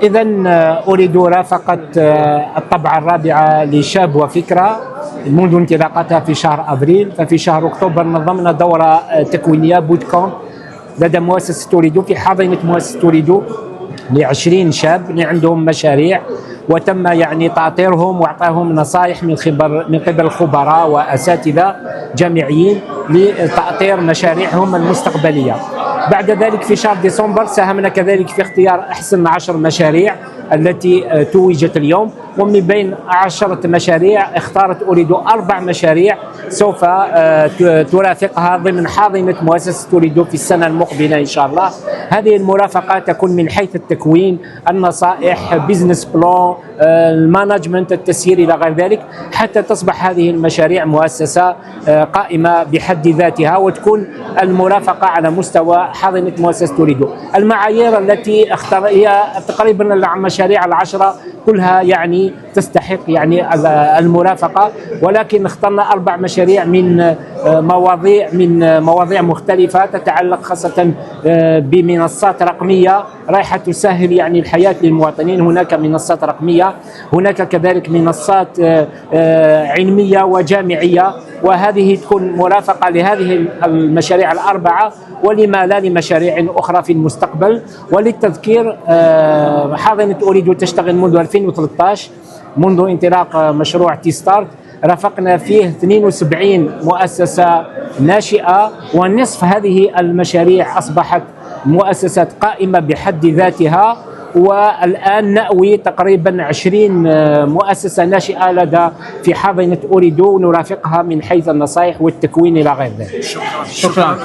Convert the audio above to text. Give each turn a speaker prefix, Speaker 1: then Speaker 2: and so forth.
Speaker 1: إذا أريد مرافقة الطبعة الرابعة لشاب وفكرة منذ انطلاقتها في شهر أبريل. ففي شهر أكتوبر نظمنا دورة تكوينية بوت كامب لدى مؤسسة أوريدو في حاضنة مؤسسة أوريدو ل20 شاب اللي عندهم مشاريع، وتم يعني تعطيرهم واعطائهم نصائح من قبل الخبراء واساتذه جامعيين لتعطير مشاريعهم المستقبليه. بعد ذلك في شهر ديسمبر ساهمنا كذلك في اختيار احسن 10 مشاريع التي توجت اليوم، ومن بين 10 مشاريع اختارت أوريدو 4 مشاريع سوف ترافقها ضمن حاضنة مؤسسة أوريدو في السنة المقبلة إن شاء الله. هذه المرافقة تكون من حيث التكوين، النصائح، بيزنس بلان، المانجمنت، التسيير إلى غير ذلك، حتى تصبح هذه المشاريع مؤسسة قائمة بحد ذاتها وتكون المرافقة على مستوى حاضنة مؤسسة أوريدو. المعايير التي اختار هي تقريبا المشاريع 10 كلها يعني تستحق يعني المرافقة، ولكن اخترنا 4 مشاريع من مواضيع مختلفة تتعلق خاصة بمنصات رقمية رايحة تسهل يعني الحياة للمواطنين. هناك منصات رقمية، هناك كذلك منصات علمية وجامعية، وهذه تكون مرافقة لهذه المشاريع ال4 ولما لا لمشاريع أخرى في المستقبل. وللتذكير حاضنة أوريدو تشتغل منذ 2013 منذ انطلاق مشروع تي ستارت، رافقنا فيه 72 مؤسسة ناشئة، ونصف هذه المشاريع أصبحت مؤسسات قائمة بحد ذاتها، والآن نأوي تقريبا 20 مؤسسة ناشئة لدى في حاضنة أوريدو نرافقها من حيث النصائح والتكوين إلى غير ذلك.
Speaker 2: شكرا.